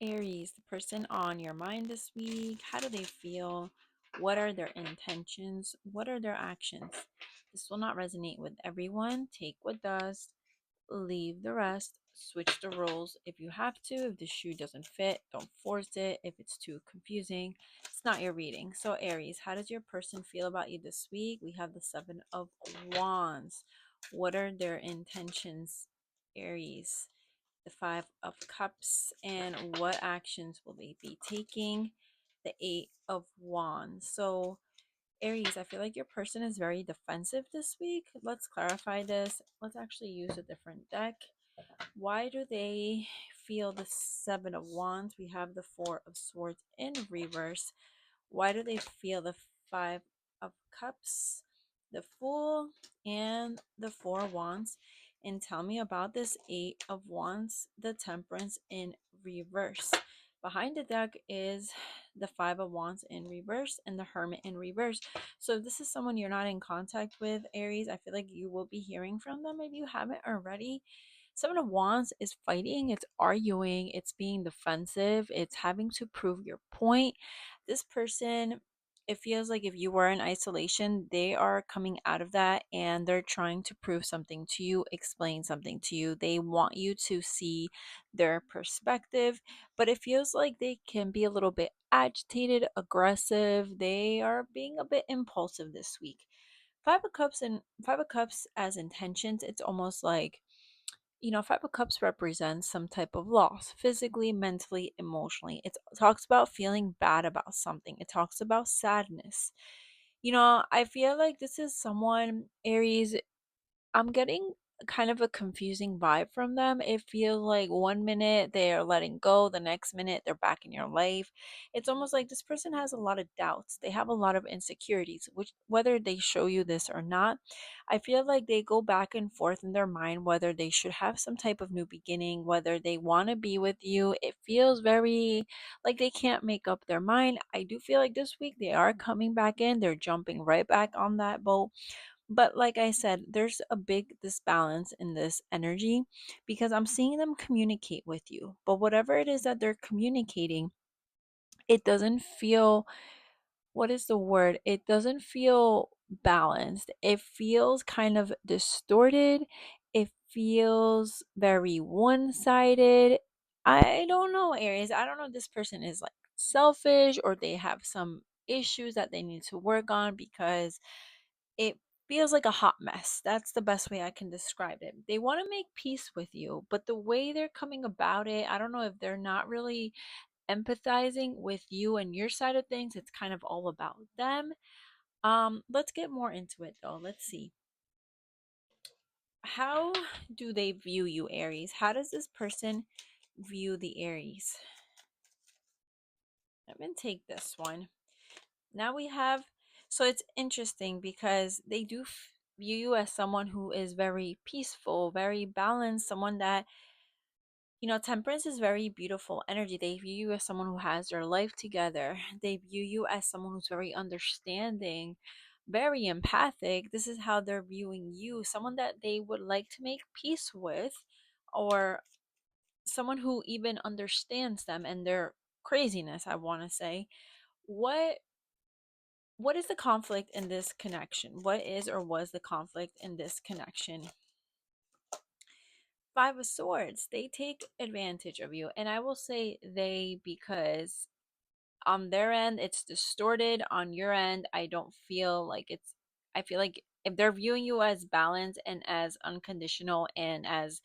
Aries, the person on your mind this week, how do they feel? What are their intentions? What are their actions? This will not resonate with everyone. Take what does, leave the rest, switch the roles if you have to. If the shoe doesn't fit, don't force it. If it's too confusing, it's not your reading. So, Aries, how does your person feel about you this week? We have the Seven of Wands. What are their intentions, Aries? The Five of Cups, and what actions will they be taking? The Eight of Wands. So, Aries, I feel like your person is very defensive this week. Let's clarify this. Let's actually use a different deck. Why do they feel the Seven of Wands? We have the Four of Swords in reverse. Why do they feel the Five of Cups, the Fool, and the Four of Wands? And tell me about this Eight of Wands, the Temperance in reverse. Behind the deck is the Five of Wands in reverse and the Hermit in reverse. So if this is someone you're not in contact with, Aries, I feel like you will be hearing from them if you haven't already. Seven of Wands is fighting, it's arguing, it's being defensive, it's having to prove your point. This person, it feels like if you were in isolation, they are coming out of that and they're trying to prove something to you, explain something to you. They want you to see their perspective, but it feels like they can be a little bit agitated, aggressive. They are being a bit impulsive this week. Five of Cups as intentions, it's almost like, Five of Cups represents some type of loss, physically, mentally, emotionally. It talks about feeling bad about something, it talks about sadness. I feel like this is someone, Aries, I'm getting kind of a confusing vibe from them. It feels like one minute they're letting go, the next minute they're back in your life. It's almost like this person has a lot of doubts. They have a lot of insecurities, which whether they show you this or not, I feel like they go back and forth in their mind whether they should have some type of new beginning, whether they want to be with you. It feels very like they can't make up their mind. I do feel like this week they are coming back in. They're jumping right back on that boat, but like I said, there's a big disbalance in this energy because I'm seeing them communicate with you. But whatever it is that they're communicating, it doesn't feel, what is the word? It doesn't feel balanced. It feels kind of distorted. It feels very one sided. I don't know, Aries. I don't know if this person is like selfish or they have some issues that they need to work on because it feels like a hot mess. That's the best way I can describe it. They want to make peace with you, but the way they're coming about it, I don't know if they're not really empathizing with you and your side of things. It's kind of all about them. Let's get more into it though. Let's see. How do they view you, Aries? How does this person view the Aries? I'm going to take this one. Now we have, so it's interesting because they do view you as someone who is very peaceful, very balanced, someone that, temperance is very beautiful energy. They view you as someone who has their life together. They view you as someone who's very understanding, very empathic. This is how they're viewing you, someone that they would like to make peace with, or someone who even understands them and their craziness, I want to say. What what is the conflict in this connection? What is or was the conflict in this connection? Five of Swords. They take advantage of you. And I will say they because on their end it's distorted. On your end, I don't feel like it's, I feel like if they're viewing you as balanced and as unconditional and as,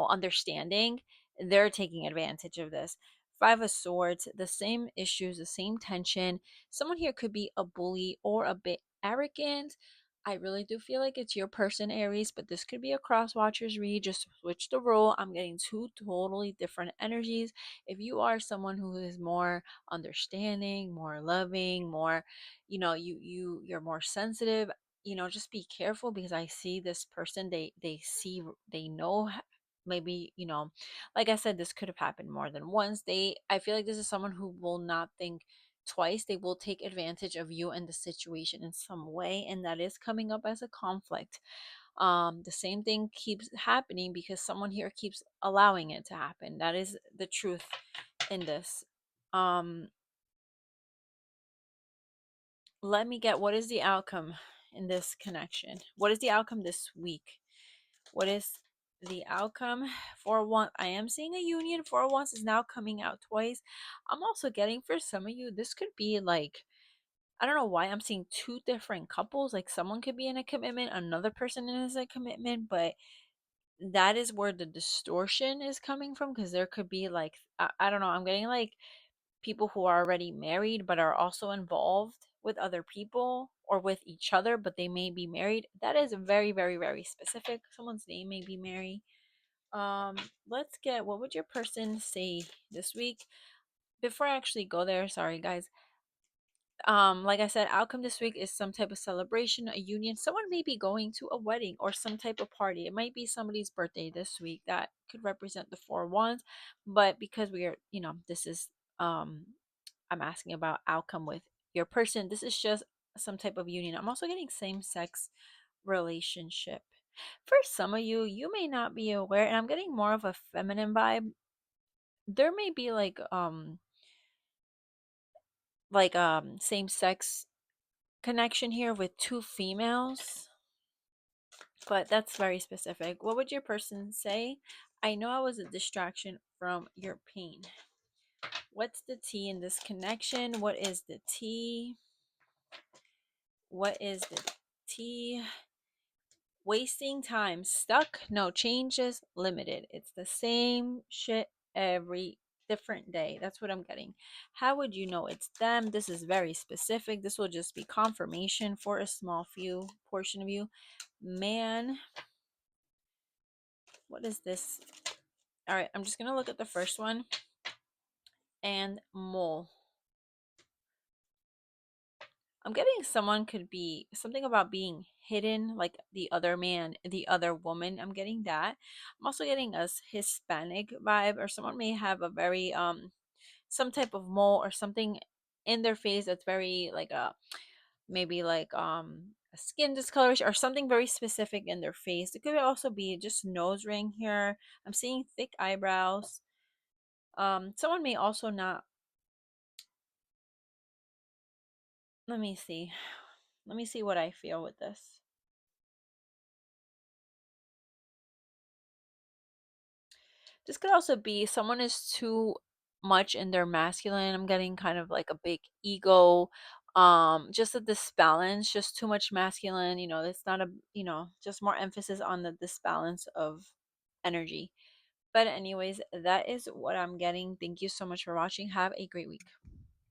understanding, they're taking advantage of this. Five of Swords, the same issues, the same tension. Someone here could be a bully or a bit arrogant. I really do feel like it's your person, Aries, but this could be a cross watchers read. Just switch the role. I'm getting two totally different energies. If you are someone who is more understanding, more loving, more, you're more sensitive, just be careful because I see this person, they see, they know, maybe, like I said, this could have happened more than once. I feel like this is someone who will not think twice. They will take advantage of you and the situation in some way, and that is coming up as a conflict. The same thing keeps happening because someone here keeps allowing it to happen. That is the truth. in this. Um, Let me get, what is the outcome in this connection? What is the outcome this week? What is the outcome for one? I am seeing a union for once is now coming out twice. I'm also getting, for some of you, this could be like, I don't know why I'm seeing two different couples. Like someone could be in a commitment, another person is a commitment, but that is where the distortion is coming from, because there could be like, I don't know, I'm getting like people who are already married but are also involved with other people or with each other, but they may be married. That is very, very, very specific. Someone's name may be Mary. Um, let's get, what would your person say this week? Before I actually go there, sorry guys, like I said, outcome this week is some type of celebration, a union. Someone may be going to a wedding or some type of party. It might be somebody's birthday this week that could represent the four wands. But because we are, this is, I'm asking about outcome with your person, this is just some type of union. I'm also getting same sex relationship. For some of you, you may not be aware, and I'm getting more of a feminine vibe. There may be same sex connection here with two females, but that's very specific. What would your person say? I know I was a distraction from your pain. What's the T in this connection? What is the T? What is the T? Wasting time. Stuck? No changes. Limited. It's the same shit every different day. That's what I'm getting. How would you know it's them? This is very specific. This will just be confirmation for a small few portion of you. Man, what is this? All right, I'm just gonna look at the first one. And mole. I'm getting someone could be something about being hidden, like the other man, the other woman. I'm getting that. I'm also getting a Hispanic vibe, or someone may have a very some type of mole or something in their face that's very like a, maybe like a skin discoloration or something very specific in their face. It could also be just nose ring here. I'm seeing thick eyebrows. Someone may also not, let me see. Let me see what I feel with this. This could also be someone is too much in their masculine. I'm getting kind of like a big ego. Just a disbalance, just too much masculine, it's not a, just more emphasis on the disbalance of energy. But anyways, that is what I'm getting. Thank you so much for watching. Have a great week.